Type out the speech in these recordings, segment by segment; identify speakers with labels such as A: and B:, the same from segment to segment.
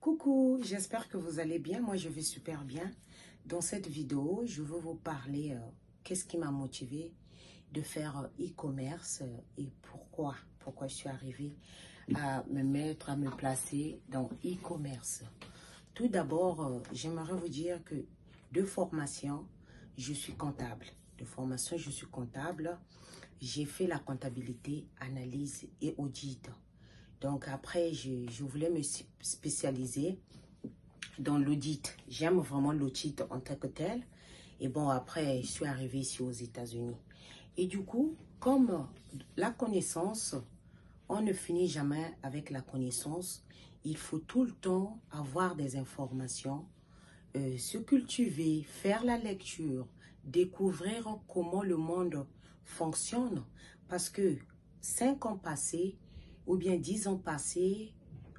A: Coucou, j'espère que vous allez bien. Moi, je vais super bien. Dans cette vidéo, je veux vous parler qu'est-ce qui m'a motivé de faire e-commerce et pourquoi je suis arrivée à me placer dans e-commerce. Tout d'abord, j'aimerais vous dire que de formation, je suis comptable. De formation, je suis comptable. J'ai fait la comptabilité, analyse et audit. Donc après, je voulais me spécialiser dans l'audit. J'aime vraiment l'audit en tant que tel. Et bon, après, je suis arrivée ici aux États-Unis. Et du coup, comme la connaissance, on ne finit jamais avec la connaissance. Il faut tout le temps avoir des informations, se cultiver, faire la lecture, découvrir comment le monde fonctionne. Parce que 5 ans passés, ou bien 10 ans passés,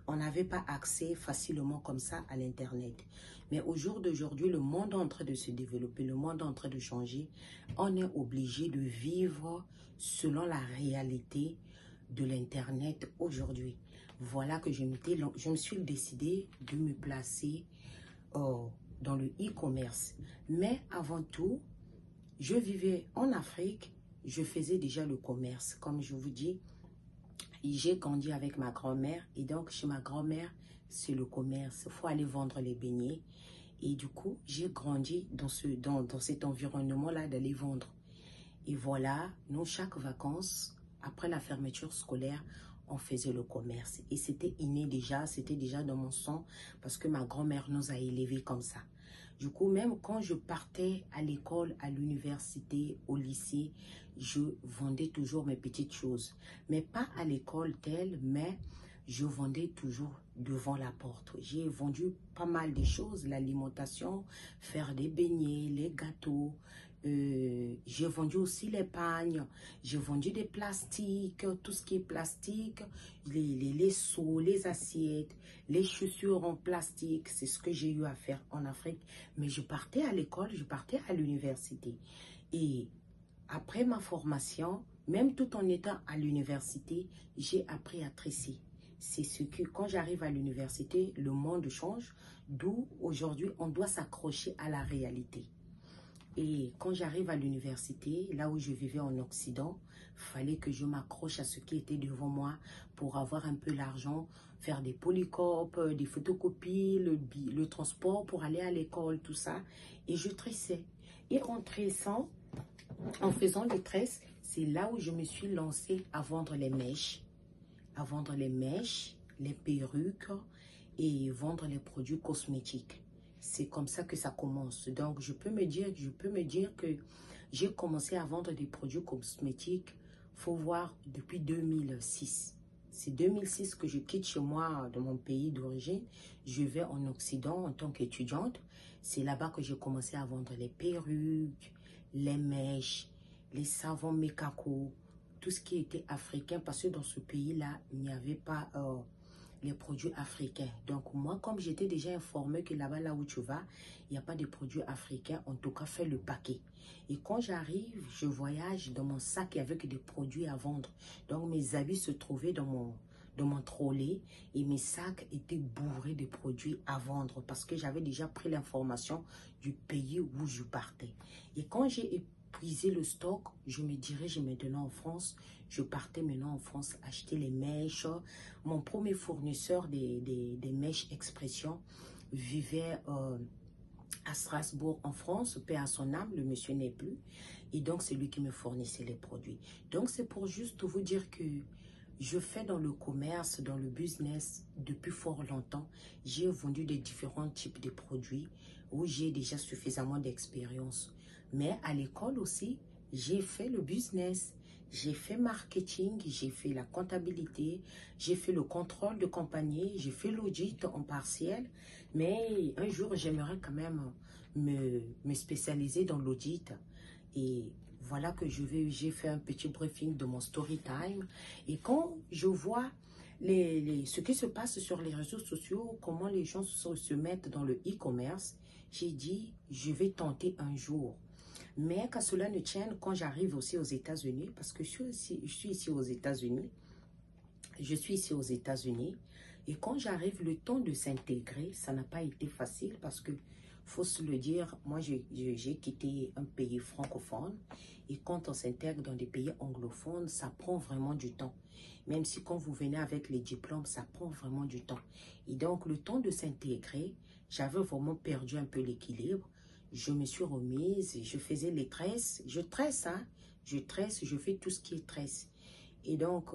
A: on n'avait pas accès facilement comme ça à l'Internet. Mais au jour d'aujourd'hui, le monde est en train de se développer, le monde est en train de changer. On est obligé de vivre selon la réalité de l'Internet aujourd'hui. Voilà que je me suis décidée de me placer dans le e-commerce. Mais avant tout, je vivais en Afrique, je faisais déjà le commerce. Comme je vous dis, j'ai grandi avec ma grand-mère et donc chez ma grand-mère, c'est le commerce. Il faut aller vendre les beignets. Et du coup, j'ai grandi dans cet environnement-là d'aller vendre. Et voilà, nous, chaque vacances, après la fermeture scolaire, on faisait le commerce. Et c'était inné déjà, c'était déjà dans mon sang parce que ma grand-mère nous a élevés comme ça. Du coup, même quand je partais à l'école, à l'université, au lycée, je vendais toujours mes petites choses. Mais pas à l'école telle, mais je vendais toujours devant la porte. J'ai vendu pas mal de choses, l'alimentation, faire des beignets, les gâteaux. J'ai vendu aussi les pagnes, j'ai vendu des plastiques, tout ce qui est plastique, les seaux, les assiettes, les chaussures en plastique. C'est ce que j'ai eu à faire en Afrique. Mais je partais à l'école, je partais à l'université. Et après ma formation, même tout en étant à l'université, j'ai appris à tresser. C'est ce que, quand j'arrive à l'université, le monde change, d'où aujourd'hui, on doit s'accrocher à la réalité. Et quand j'arrive à l'université, là où je vivais en Occident, il fallait que je m'accroche à ce qui était devant moi pour avoir un peu l'argent, faire des polycopes, des photocopies, le transport pour aller à l'école, tout ça. Et je tressais. Et en tressant, en faisant les tresses, c'est là où je me suis lancée à vendre les mèches, les perruques et vendre les produits cosmétiques. C'est comme ça que ça commence. Donc, je peux me dire que j'ai commencé à vendre des produits cosmétiques, faut voir, depuis 2006. C'est 2006 que je quitte chez moi, de mon pays d'origine. Je vais en Occident en tant qu'étudiante. C'est là-bas que j'ai commencé à vendre les perruques, les mèches, les savons Mekako, tout ce qui était africain, parce que dans ce pays-là, il n'y avait pas les produits africains. Donc moi, comme j'étais déjà informée que là-bas, là où tu vas, il n'y a pas de produits africains, en tout cas, fais le paquet. Et quand j'arrive, je voyage dans mon sac avec des produits à vendre. Donc mes habits se trouvaient dans mon trolley et mes sacs étaient bourrés de produits à vendre parce que j'avais déjà pris l'information du pays où je partais. Et quand j'ai épuisé le stock, je me dirige maintenant en France. Je partais maintenant en France acheter les mèches. Mon premier fournisseur des mèches Expression vivait à Strasbourg en France, paix à son âme, le monsieur n'est plus. Et donc c'est lui qui me fournissait les produits. Donc c'est pour juste vous dire que je fais dans le commerce, dans le business depuis fort longtemps. J'ai vendu des différents types de produits où j'ai déjà suffisamment d'expérience. Mais à l'école aussi, j'ai fait le business, j'ai fait marketing, j'ai fait la comptabilité, j'ai fait le contrôle de compagnie, j'ai fait l'audit en partiel. Mais un jour, j'aimerais quand même me spécialiser dans l'audit. Et voilà que j'ai fait un petit briefing de mon story time. Et quand je vois ce qui se passe sur les réseaux sociaux, comment les gens se mettent dans le e-commerce, j'ai dit, je vais tenter un jour. Mais qu'à cela ne tienne, quand j'arrive aussi aux États-Unis, parce que je suis ici aux États-Unis, Et quand j'arrive, le temps de s'intégrer, ça n'a pas été facile parce que, faut se le dire, moi j'ai quitté un pays francophone et quand on s'intègre dans des pays anglophones, ça prend vraiment du temps. Même si quand vous venez avec les diplômes, ça prend vraiment du temps. Et donc le temps de s'intégrer, j'avais vraiment perdu un peu l'équilibre. Je me suis remise, je faisais les tresses, je tresse, hein, je tresse, je fais tout ce qui est tresse. Et donc,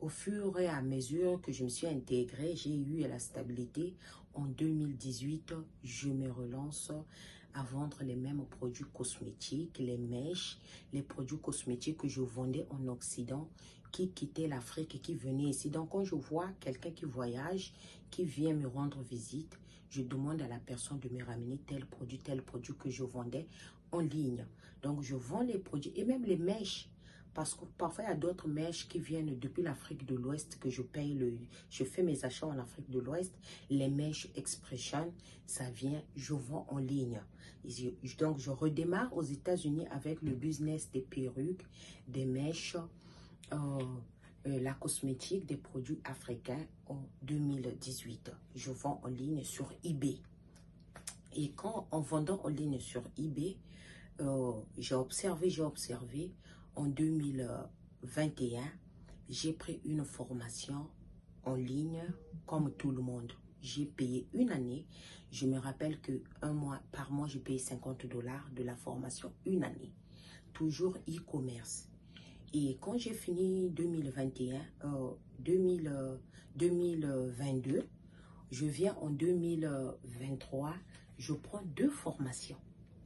A: au fur et à mesure que je me suis intégrée, j'ai eu la stabilité. En 2018, je me relance à vendre les mêmes produits cosmétiques, les mèches, les produits cosmétiques que je vendais en Occident, qui quittaient l'Afrique et qui venaient ici. Donc, quand je vois quelqu'un qui voyage, qui vient me rendre visite, je demande à la personne de me ramener tel produit que je vendais en ligne. Donc, je vends les produits et même les mèches. Parce que parfois, il y a d'autres mèches qui viennent depuis l'Afrique de l'Ouest que je paye je fais mes achats en Afrique de l'Ouest. Les mèches Expression, ça vient, je vends en ligne. Donc, je redémarre aux États-Unis avec le business des perruques, des mèches, la cosmétique, des produits africains en 2018. Je vends en ligne sur eBay. Et en vendant en ligne sur eBay, j'ai observé, en 2021, j'ai pris une formation en ligne comme tout le monde. J'ai payé une année. Je me rappelle que par mois, j'ai payé 50 $ de la formation, une année. Toujours e-commerce. Et quand j'ai fini 2022, je viens en 2023, je prends 2 formations.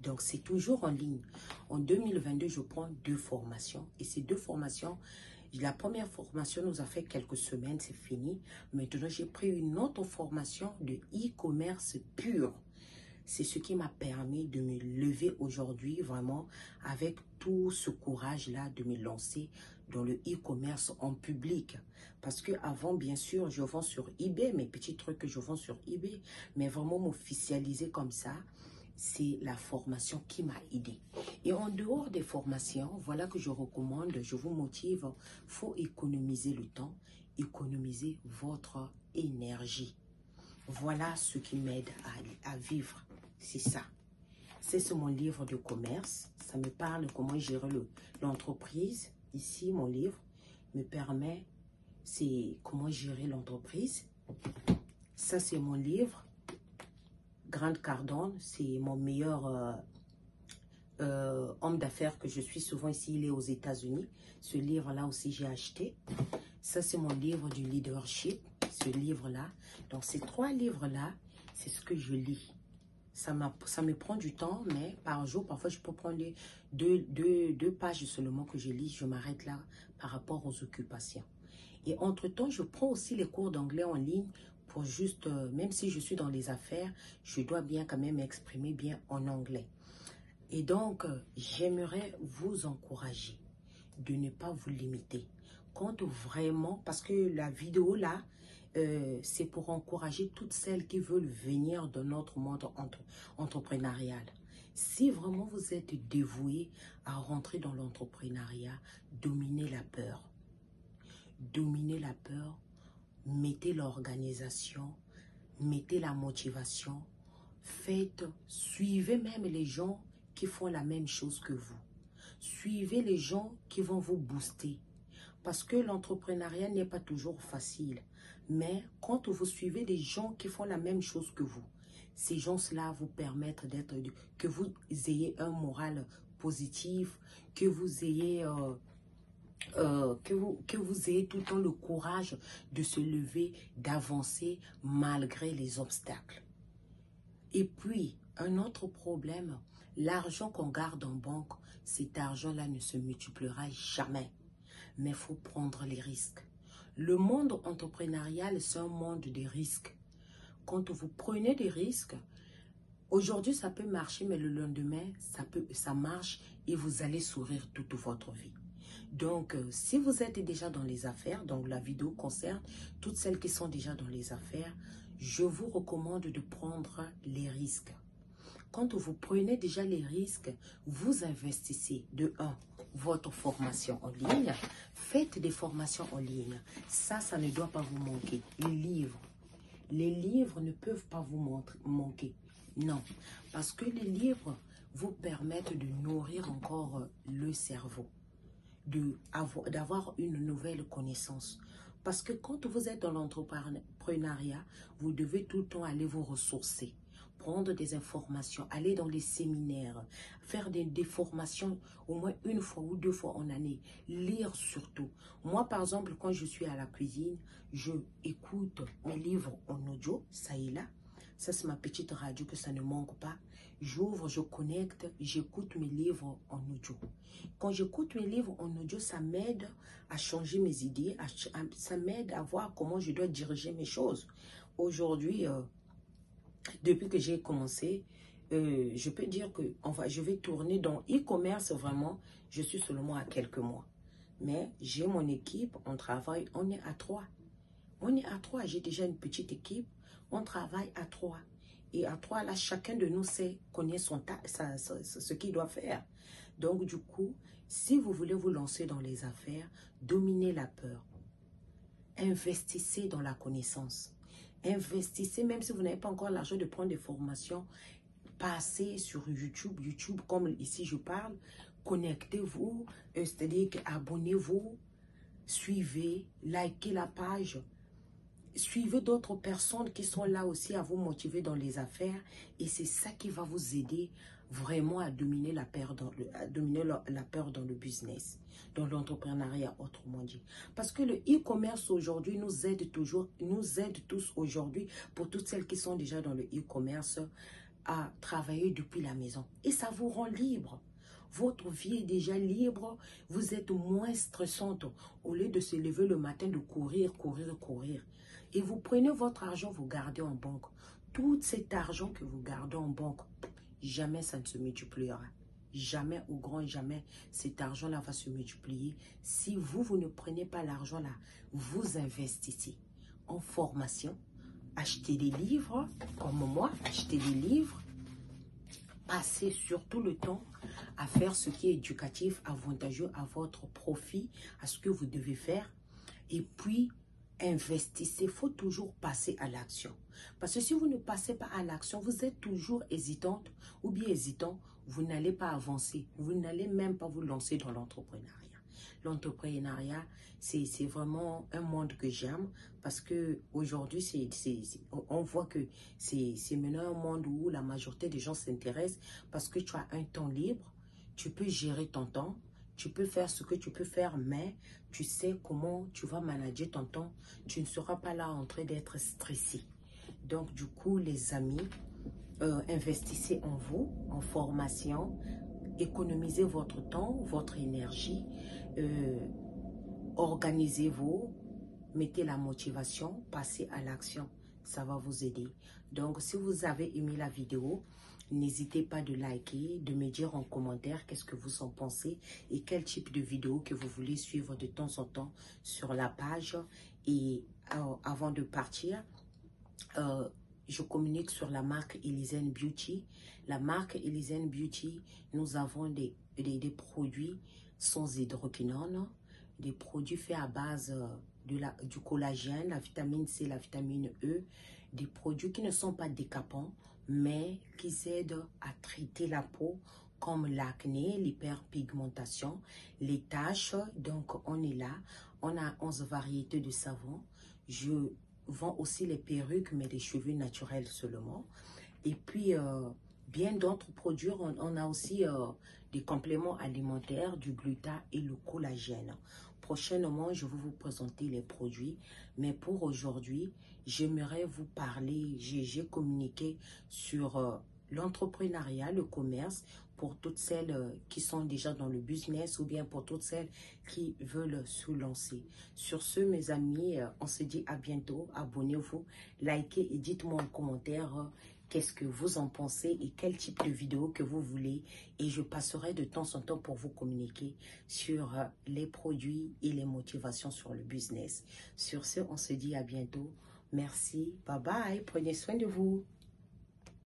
A: Donc, c'est toujours en ligne. En 2022, je prends 2 formations. Et ces 2 formations, la première formation nous a fait quelques semaines, c'est fini. Maintenant, j'ai pris une autre formation de e-commerce pur. C'est ce qui m'a permis de me lever aujourd'hui, vraiment, avec tout ce courage-là, de me lancer dans le e-commerce en public. Parce que avant, bien sûr, je vends sur eBay, mes petits trucs que je vends sur eBay, mais vraiment m'officialiser comme ça, c'est la formation qui m'a aidé. Et en dehors des formations, voilà que je recommande, je vous motive, il faut économiser le temps, économiser votre énergie. Voilà ce qui m'aide à vivre, c'est ça. C'est mon livre de commerce, ça me parle comment gérer l'entreprise. Ici, mon livre me permet, c'est comment gérer l'entreprise. Ça, c'est mon livre. Grant Cardone, c'est mon meilleur homme d'affaires que je suis souvent ici, il est aux États-Unis. Ce livre-là aussi, j'ai acheté. Ça, c'est mon livre du leadership, ce livre-là. Donc, ces 3 livres-là, c'est ce que je lis. Ça me prend du temps, mais par jour, parfois, je peux prendre deux pages seulement que je lis. Je m'arrête là par rapport aux occupations. Et entre-temps, je prends aussi les cours d'anglais en ligne pour juste, même si je suis dans les affaires, je dois bien quand même m'exprimer bien en anglais. Et donc, j'aimerais vous encourager de ne pas vous limiter. Quand vraiment, parce que la vidéo là, c'est pour encourager toutes celles qui veulent venir dans notre monde entrepreneurial. Si vraiment vous êtes dévoué à rentrer dans l'entrepreneuriat, dominez la peur. Dominez la peur, mettez l'organisation, mettez la motivation, suivez même les gens qui font la même chose que vous. Suivez les gens qui vont vous booster. Parce que l'entrepreneuriat n'est pas toujours facile. Mais quand vous suivez des gens qui font la même chose que vous, ces gens-là vous permettent que vous ayez un moral positif, que vous ayez tout le temps le courage de se lever, d'avancer malgré les obstacles. Et puis, un autre problème, l'argent qu'on garde en banque, cet argent-là ne se multipliera jamais. Mais il faut prendre les risques. Le monde entrepreneurial, c'est un monde de risques. Quand vous prenez des risques, aujourd'hui, ça peut marcher, mais le lendemain, ça marche et vous allez sourire toute votre vie. Donc, si vous êtes déjà dans les affaires, donc la vidéo concerne toutes celles qui sont déjà dans les affaires, je vous recommande de prendre les risques. quand vous prenez déjà les risques, vous investissez de un, votre formation en ligne. Faites des formations en ligne. Ça ne doit pas vous manquer. Les livres ne peuvent pas vous manquer. Non, parce que les livres vous permettent de nourrir encore le cerveau, d'avoir une nouvelle connaissance. Parce que quand vous êtes dans l'entrepreneuriat, vous devez tout le temps aller vous ressourcer, prendre des informations, aller dans les séminaires, faire des formations au moins une fois ou deux fois en année, lire surtout. Moi, par exemple, quand je suis à la cuisine, je écoute mes livres en audio, ça et là. Ça, c'est ma petite radio que ça ne manque pas. J'ouvre, je connecte, j'écoute mes livres en audio. Quand j'écoute mes livres en audio, ça m'aide à changer mes idées, ça m'aide à voir comment je dois diriger mes choses. Aujourd'hui, depuis que j'ai commencé, je peux dire que je vais tourner dans e-commerce vraiment. Je suis seulement à quelques mois. Mais j'ai mon équipe, on travaille, on est à 3. On est à 3, j'ai déjà une petite équipe, on travaille à 3. Et à 3, là, chacun de nous connaît ce qu'il doit faire. Donc, du coup, si vous voulez vous lancer dans les affaires, dominez la peur. Investissez dans la connaissance. Investissez, même si vous n'avez pas encore l'argent de prendre des formations, passez sur YouTube. YouTube, comme ici je parle, connectez-vous, c'est-à-dire abonnez-vous, suivez, likez la page. Suivez d'autres personnes qui sont là aussi à vous motiver dans les affaires et c'est ça qui va vous aider vraiment à dominer la peur dans le business, dans l'entrepreneuriat autrement dit. Parce que le e-commerce aujourd'hui nous aide tous aujourd'hui pour toutes celles qui sont déjà dans le e-commerce à travailler depuis la maison et ça vous rend libre. Votre vie est déjà libre, vous êtes moins stressante au lieu de se lever le matin, de courir. Et vous prenez votre argent, vous gardez en banque. Tout cet argent que vous gardez en banque, jamais ça ne se multipliera. Jamais, au grand jamais, cet argent-là va se multiplier. Si vous ne prenez pas l'argent-là, vous investissez en formation, achetez des livres, comme moi, achetez des livres, passez surtout le temps à faire ce qui est éducatif, avantageux à votre profit, à ce que vous devez faire. Et puis, investissez. Il faut toujours passer à l'action. Parce que si vous ne passez pas à l'action, vous êtes toujours hésitante ou bien hésitant, vous n'allez pas avancer. Vous n'allez même pas vous lancer dans l'entrepreneuriat. L'entrepreneuriat, c'est vraiment un monde que j'aime parce que aujourd'hui, on voit que c'est maintenant un monde où la majorité des gens s'intéressent parce que tu as un temps libre, tu peux gérer ton temps, tu peux faire ce que tu peux faire, mais tu sais comment tu vas manager ton temps. Tu ne seras pas là en train d'être stressé. Donc, du coup, les amis, investissez en vous, en formation, économisez votre temps, votre énergie, organisez-vous, mettez la motivation, passez à l'action. Ça va vous aider. Donc, si vous avez aimé la vidéo, n'hésitez pas de liker, de me dire en commentaire qu'est-ce que vous en pensez et quel type de vidéo que vous voulez suivre de temps en temps sur la page. Et avant de partir, je communique sur la marque Elysian Beauty. La marque Elysian Beauty, nous avons des produits sans hydroquinone, des produits faits à base du collagène, la vitamine C, la vitamine E, des produits qui ne sont pas décapants, mais qui aident à traiter la peau, comme l'acné, l'hyperpigmentation, les taches. Donc, on est là. On a 11 variétés de savons. Je vends aussi les perruques, mais des cheveux naturels seulement. Et puis, bien d'autres produits. On a aussi des compléments alimentaires, du gluta et le collagène. Prochainement, je vais vous présenter les produits. Mais pour aujourd'hui, j'aimerais vous parler, j'ai communiqué sur l'entrepreneuriat, le commerce, pour toutes celles qui sont déjà dans le business ou bien pour toutes celles qui veulent se lancer. Sur ce, mes amis, on se dit à bientôt. Abonnez-vous, likez et dites-moi en commentaire qu'est-ce que vous en pensez et quel type de vidéo que vous voulez. Et je passerai de temps en temps pour vous communiquer sur les produits et les motivations sur le business. Sur ce, on se dit à bientôt. Merci, bye bye, prenez soin de vous.